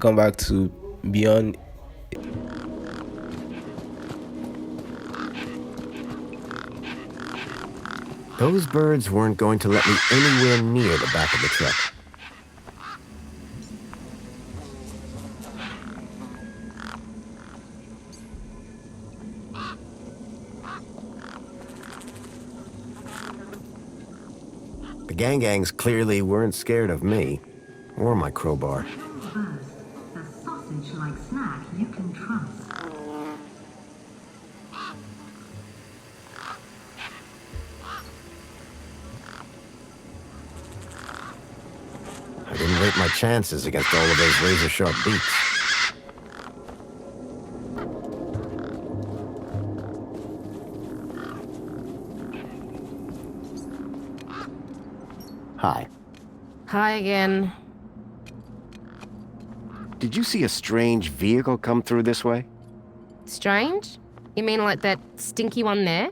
Come back to Beyond. Those birds weren't going to let me anywhere near the back of the truck. The gangs clearly weren't scared of me or my crowbar. A sausage-like snack you can trust. I didn't rate my chances against all of those razor-sharp beaks. Hi. Hi again. Did you see a strange vehicle come through this way? Strange? You mean like that stinky one there?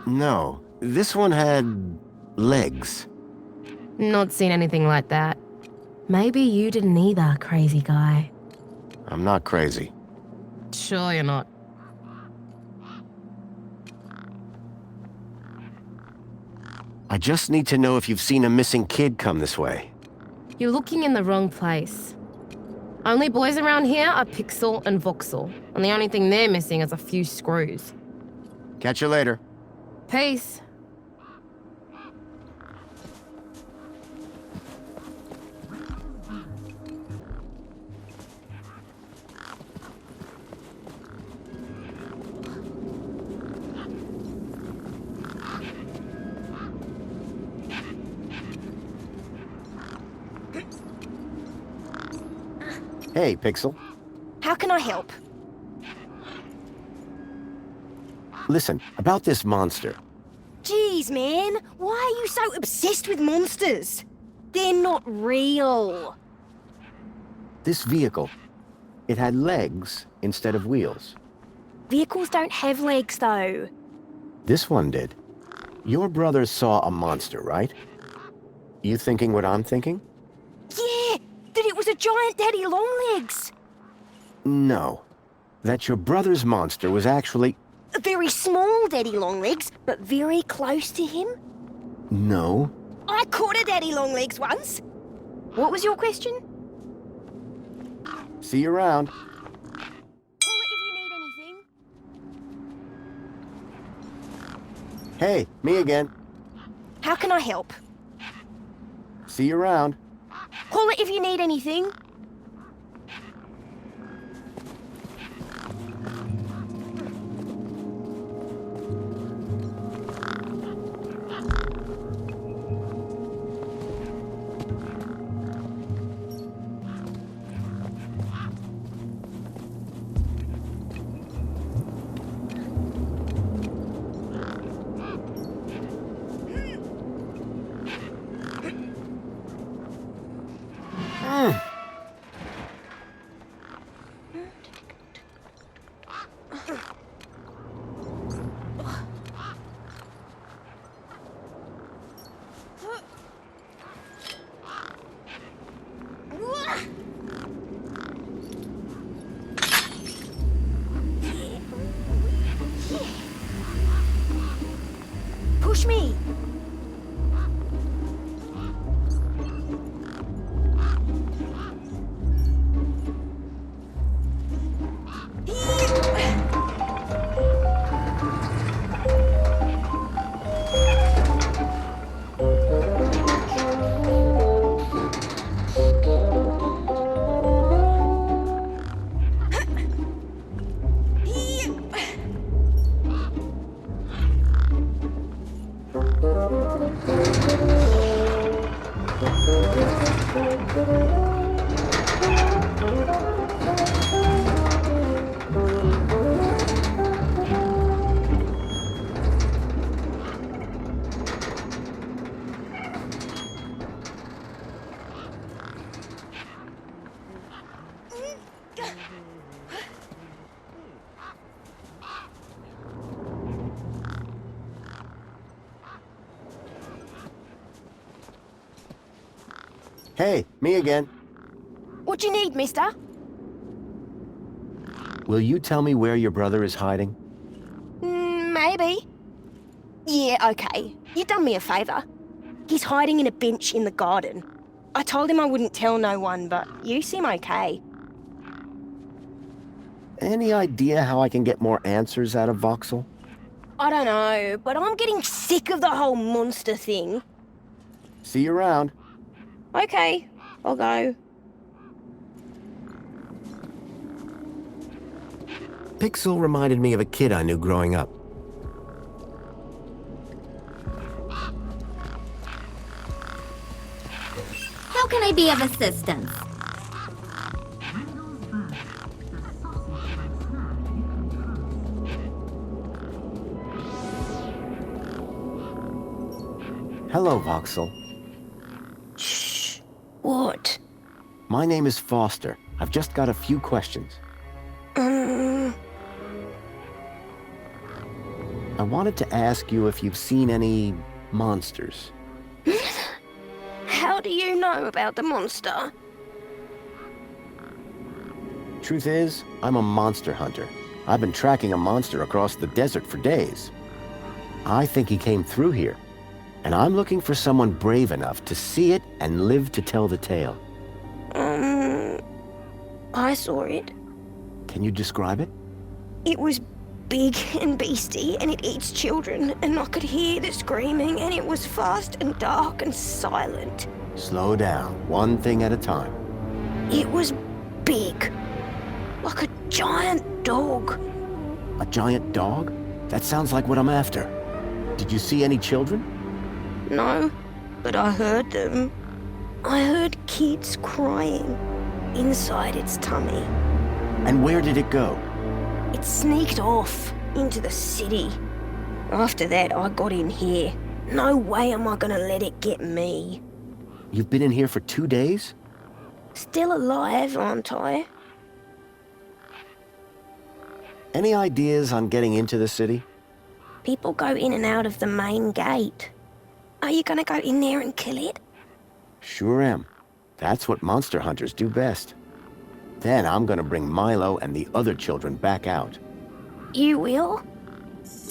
No. This one had legs. Not seen anything like that. Maybe you didn't either, crazy guy. I'm not crazy. Sure you're not. I just need to know if you've seen a missing kid come this way. You're looking in the wrong place. Only boys around here are Pixel and Voxel, and the only thing they're missing is a few screws. Catch you later. Peace. Hey, Pixel. How can I help? Listen, about this monster. Jeez, man, why are you so obsessed with monsters? They're not real. This vehicle, it had legs instead of wheels. Vehicles don't have legs, though. This one did. Your brother saw a monster, right? You thinking what I'm thinking? Yeah, that it was a giant daddy longlegs. No. That your brother's monster was actually... A very small daddy longlegs, but very close to him. No. I caught a daddy longlegs once. What was your question? See you around. Call it if you need anything. Hey, me again. How can I help? See you around. Call it if you need anything. Push me. Hey, me again. What do you need, mister? Will you tell me where your brother is hiding? Maybe. Yeah, okay. You done me a favour. He's hiding in a bench in the garden. I told him I wouldn't tell no one, but you seem okay. Any idea how I can get more answers out of Voxel? I don't know, but I'm getting sick of the whole monster thing. See you around. Okay, I'll go. Pixel reminded me of a kid I knew growing up. How can I be of assistance? Randall's Burger, the sausage-like snack you can trust. Hello, Voxel. Shh. What? My name is Foster. I've just got a few questions. I wanted to ask you if you've seen any monsters. How do you know about the monster? Truth is, I'm a monster hunter. I've been tracking a monster across the desert for days. I think he came through here, and I'm looking for someone brave enough to see it and live to tell the tale. I saw it. Can you describe it? It was big and beastie, and it eats children, and I could hear the screaming, and it was fast and dark and silent. Slow down, one thing at a time. It was big, like a giant dog. A giant dog? That sounds like what I'm after. Did you see any children? No, but I heard them. I heard kids crying inside its tummy. And where did it go? It sneaked off into the city. After that, I got in here. No way am I gonna let it get me. You've been in here for 2 days? Still alive, aren't I? Any ideas on getting into the city? People go in and out of the main gate. Are you gonna go in there and kill it? Sure am. That's what monster hunters do best. Then I'm gonna bring Milo and the other children back out. You will?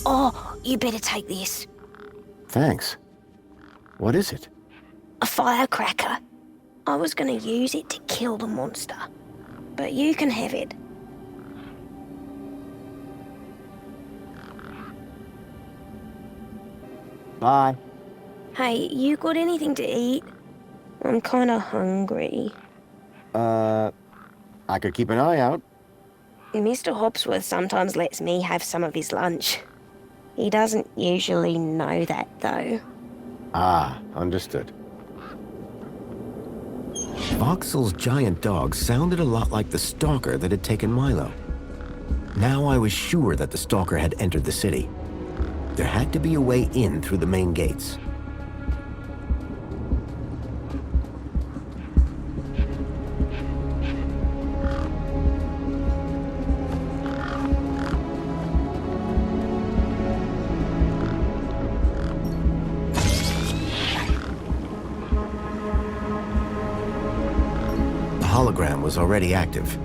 Oh, you better take this. Thanks. What is it? A firecracker. I was gonna use it to kill the monster. But you can have it. Bye. Hey, you got anything to eat? I'm kinda hungry. I could keep an eye out. Mr. Hopsworth sometimes lets me have some of his lunch. He doesn't usually know that, though. Ah, understood. Voxel's giant dog sounded a lot like the stalker that had taken Milo. Now I was sure that the stalker had entered the city. There had to be a way in through the main gates. The hologram was already active.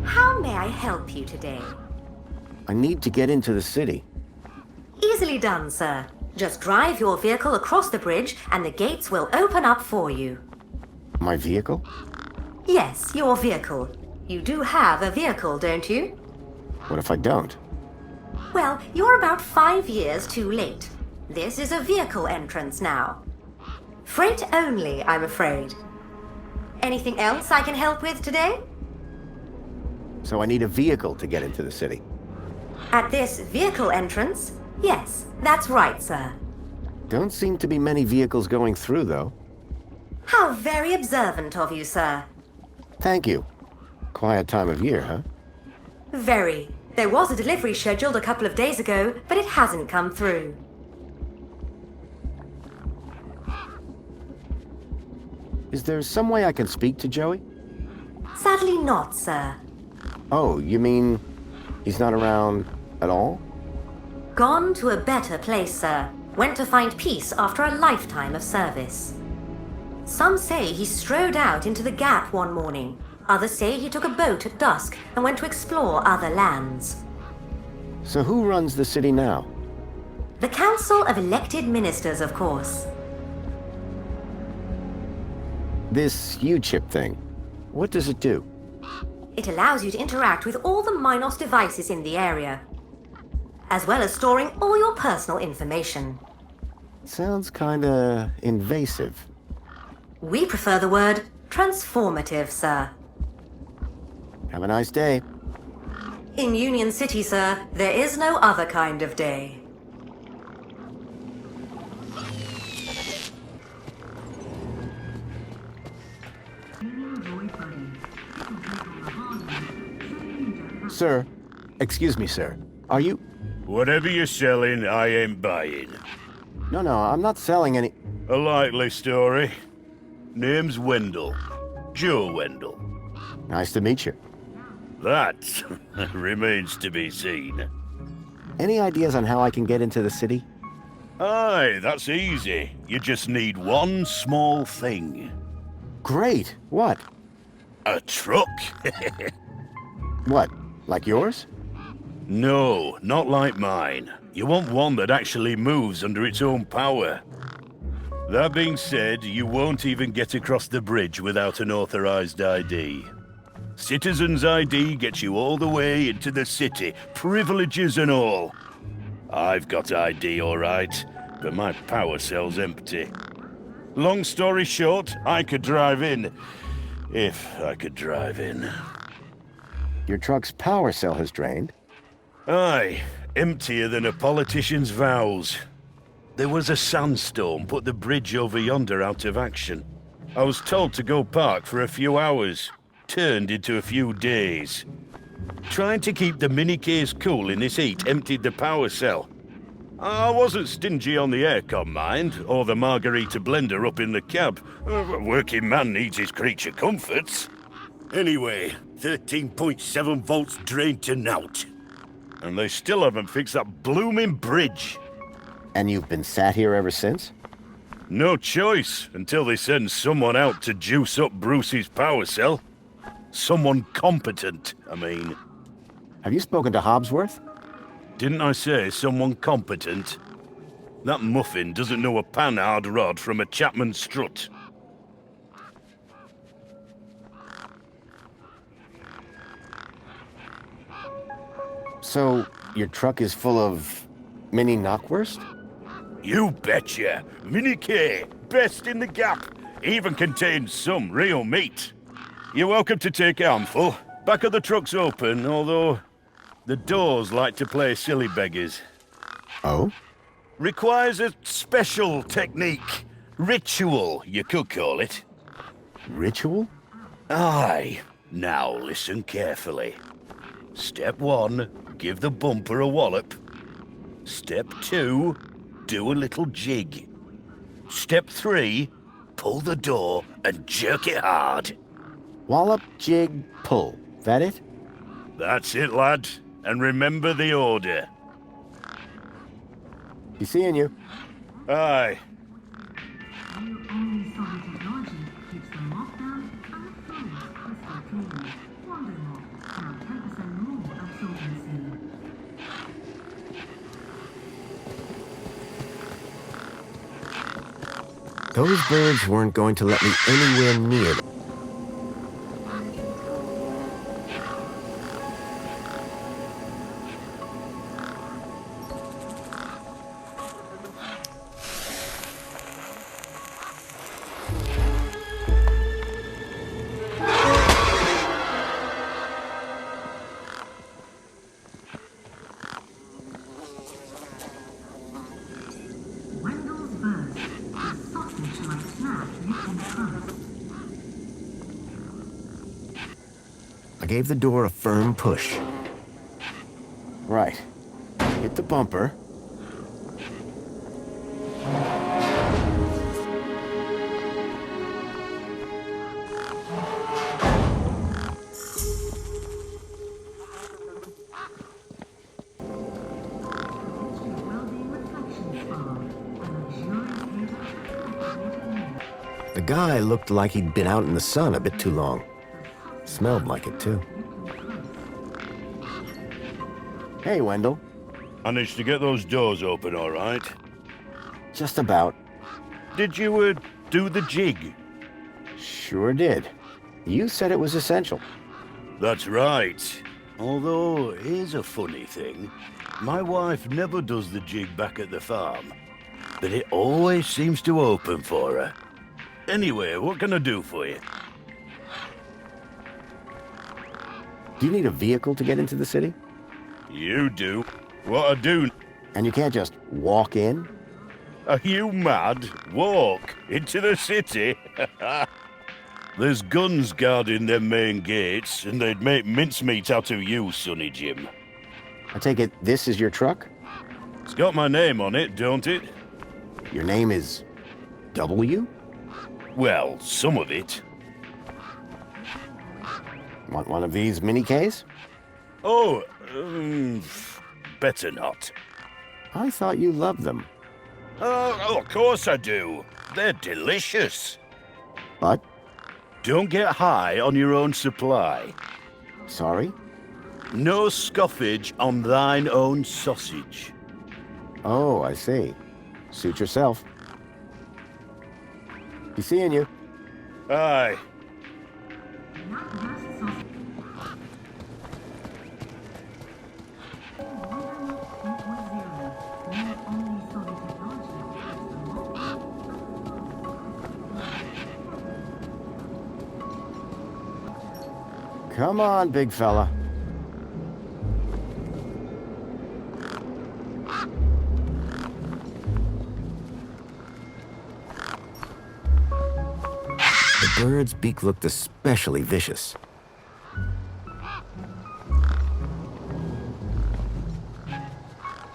How may I help you today? I need to get into the city. Easily done, sir. Just drive your vehicle across the bridge and the gates will open up for you. My vehicle? Yes, your vehicle. You do have a vehicle, don't you? What if I don't? Well, you're about 5 years too late. This is a vehicle entrance now. Freight only, I'm afraid. Anything else I can help with today? So I need a vehicle to get into the city. At this vehicle entrance? Yes, that's right, sir. Don't seem to be many vehicles going through, though. How very observant of you, sir. Thank you. Quiet time of year, huh? Very. There was a delivery scheduled a couple of days ago, but it hasn't come through. Is there some way I can speak to Joey? Sadly not, sir. Oh, you mean he's not around at all? Gone to a better place, sir. went to find peace after a lifetime of service. Some say he strode out into the Gap one morning. Others say he took a boat at dusk and went to explore other lands. So who runs the city now? The Council of Elected Ministers, of course. This U-chip thing, what does it do? It allows you to interact with all the Minos devices in the area, as well as storing all your personal information. Sounds kinda invasive. We prefer the word transformative, sir. Have a nice day. In Union City, sir, there is no other kind of day. Sir, excuse me, sir. Are you... Whatever you're selling, I ain't buying. No, I'm not selling any... A likely story. Name's Wendell. Joe Wendell. Nice to meet you. That remains to be seen. Any ideas on how I can get into the city? Aye, that's easy. You just need one small thing. Great. What? A truck. What? Like yours? No, not like mine. You want one that actually moves under its own power. That being said, you won't even get across the bridge without an authorized ID. Citizen's ID gets you all the way into the city, privileges and all. I've got ID, all right, but my power cell's empty. Long story short, I could drive in. If I could drive in. Your truck's power cell has drained. Aye, emptier than a politician's vows. There was a sandstorm put the bridge over yonder out of action. I was told to go park for a few hours. Turned into a few days. Trying to keep the mini case cool in this heat emptied the power cell. I wasn't stingy on the aircon, mind, or the margarita blender up in the cab. A working man needs his creature comforts. Anyway, 13.7 volts drained to naught. And they still haven't fixed that blooming bridge. And you've been sat here ever since? No choice, until they send someone out to juice up Bruce's power cell. Someone competent, I mean. Have you spoken to Hobbsworth? Didn't I say someone competent? That muffin doesn't know a panhard rod from a Chapman strut. So, your truck is full of mini knockwurst? You betcha! Mini K, best in the Gap. Even contains some real meat. You're welcome to take a handful. Back of the truck's open, although the doors like to play silly beggars. Oh? Requires a special technique. Ritual, you could call it. Ritual? Aye. Now listen carefully. Step 1, give the bumper a wallop. Step 2, do a little jig. Step 3, pull the door and jerk it hard. Wallop, jig, pull. That it? That's it, lad. And remember the order. Be seeing you. Aye. New only solid technology keeps the lockdown and the fluids crystal clean. Wonder Lock, now 10% more absorbency. Those birds weren't going to let me anywhere near them. Wendell's Burst, a sausage-like snack you can trust. I gave the door a firm push. Right. Hit the bumper. It's your Wellbeing Reflections Bar. The guy looked like he'd been out in the sun a bit too long. Smelled like it, too. Hey, Wendell. Managed to get those doors open all right? Just about. Did you, do the jig? Sure did. You said it was essential. That's right. Although, here's a funny thing. My wife never does the jig back at the farm, but it always seems to open for her. Anyway, what can I do for you? Do you need a vehicle to get into the city? You do. What I do? And you can't just walk in? Are you mad? Walk into the city? There's guns guarding them main gates, and they'd make mincemeat out of you, Sonny Jim. I take it this is your truck? It's got my name on it, don't it? Your name is W? Well, some of it. Want one of these mini Ks? Oh, better not. I thought you loved them. Oh, of course I do. They're delicious. But? Don't get high on your own supply. Sorry? No scoffage on thine own sausage. Oh, I see. Suit yourself. Be seeing you. Aye. Come on, big fella. The bird's beak looked especially vicious.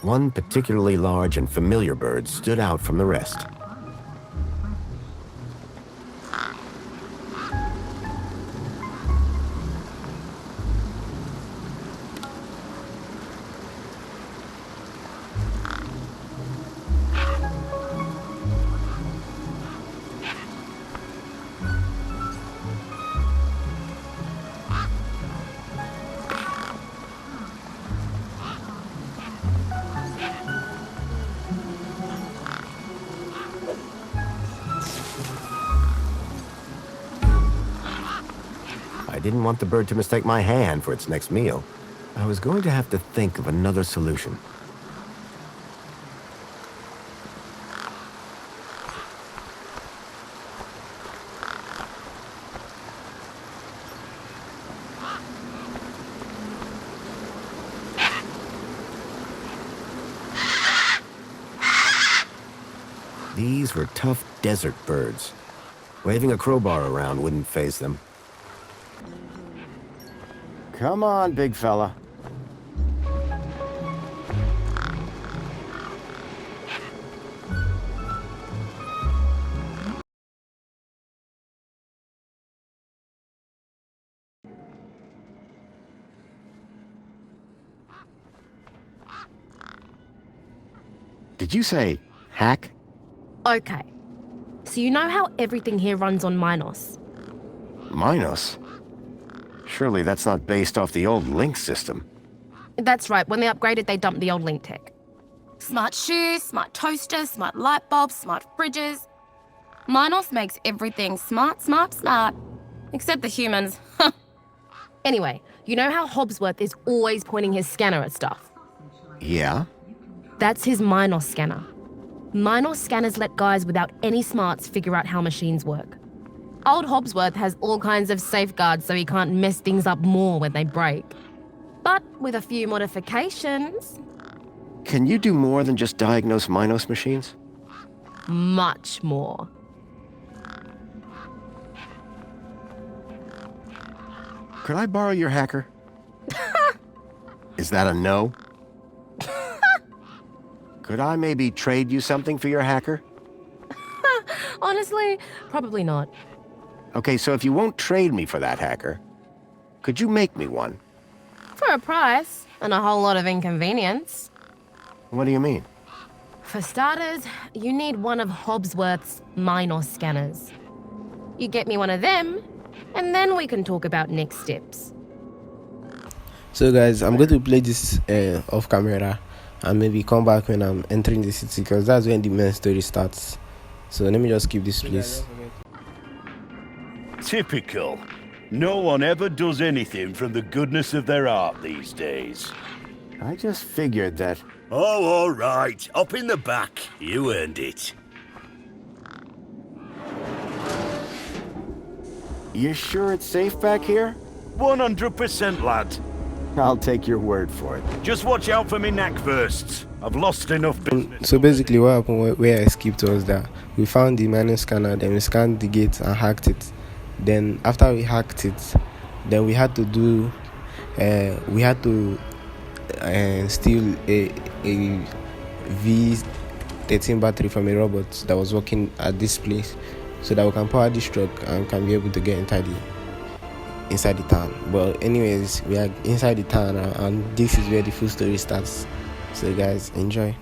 One particularly large and familiar bird stood out from the rest. I didn't want the bird to mistake my hand for its next meal. I was going to have to think of another solution. These were tough desert birds. Waving a crowbar around wouldn't faze them. Come on, big fella. Did you say hack? Okay. So you know how everything here runs on Minos? Minos? Surely that's not based off the old Link system. That's right. When they upgraded, they dumped the old Link tech. Smart shoes, smart toasters, smart light bulbs, smart fridges. Minos makes everything smart, smart, smart. Except the humans. Anyway, you know how Hobbsworth is always pointing his scanner at stuff? Yeah? That's his Minos scanner. Minos scanners let guys without any smarts figure out how machines work. Old Hobbsworth has all kinds of safeguards so he can't mess things up more when they break. But with a few modifications... Can you do more than just diagnose Minos machines? Much more. Could I borrow your hacker? Is that a no? Could I maybe trade you something for your hacker? Honestly, probably not. Okay, so if you won't trade me for that hacker, could you make me one? For a price, and a whole lot of inconvenience. What do you mean? For starters, you need one of Hobbsworth's Minos scanners. You get me one of them, and then we can talk about next steps. So guys, I'm going to play this off camera and maybe come back when I'm entering the city, because that's when the main story starts. So let me just keep this place. Typical. No one ever does anything from the goodness of their heart these days. I just figured that... Oh, all right. Up in the back. You earned it. You sure it's safe back here? 100%, lad. I'll take your word for it. Just watch out for me neck bursts. I've lost enough business. So basically what happened where I skipped was that we found the mining scanner, then we scanned the gate and hacked it. Then after we hacked it, then we had to do steal a V13 battery from a robot that was working at this place, so that we can power this truck and can be able to get inside the town. But anyways, we are inside the town and this is where the full story starts. So guys, enjoy.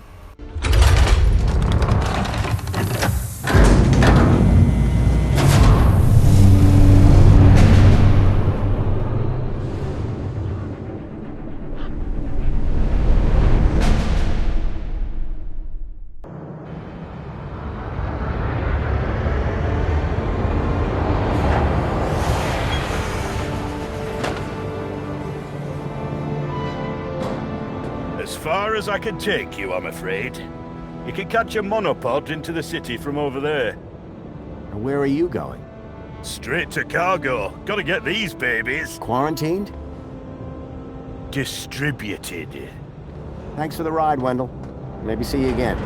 As far as I can take you, I'm afraid. You can catch a monopod into the city from over there. Where are you going? Straight to cargo. Gotta get these babies Quarantined? distributed. Thanks for the ride, Wendell. Maybe see you again.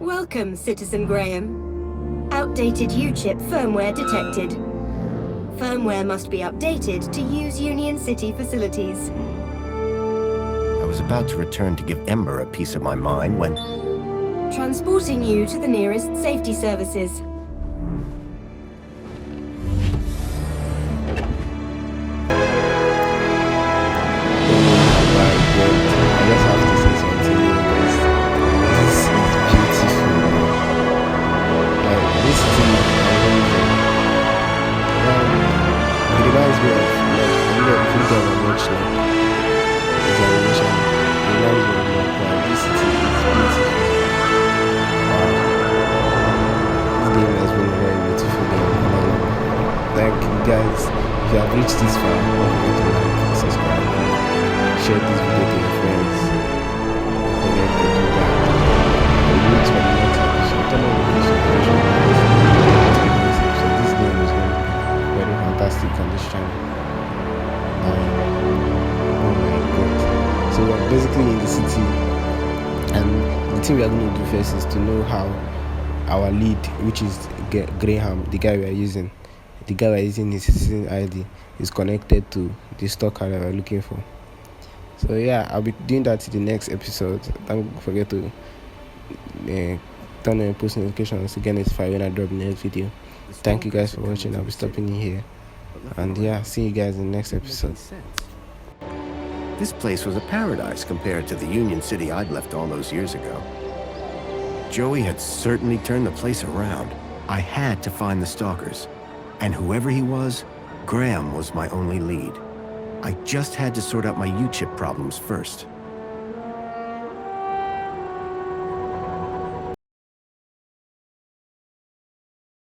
Welcome, Citizen Graham. Outdated U-chip firmware detected. Firmware must be updated to use Union City facilities. I was about to return to give Ember a piece of my mind when... Transporting you to the nearest safety services. I just have to say something because this is beautiful. Like this thing, it reminds me of like if you ever watch like examination. It reminds me of like wow, this city is beautiful. Wow, this game has been a very beautiful game. Thank you guys. If you have reached this far, don't forget to like and subscribe. Share this video to your friends. Don't forget to do that. The links for the next episode. Turn on the notification bell. So this game is going to be very fantastic on this channel. Oh my god. So we're basically in the city, and the thing we are going to do first is to know how our lead, which is Graham, the guy we are using his citizen ID, is connected to the stalker that we're looking for. So yeah, I'll be doing that in the next episode. Don't forget to turn on your post notifications to get notified when I drop the next video. Thank you guys for watching. I'll be stopping in here, and yeah, see you guys in the next episode. This place was a paradise compared to the Union City I'd left all those years ago. Joey had certainly turned the place around. I had to find the stalkers. And whoever he was, Graham was my only lead. I just had to sort out my U-chip problems first.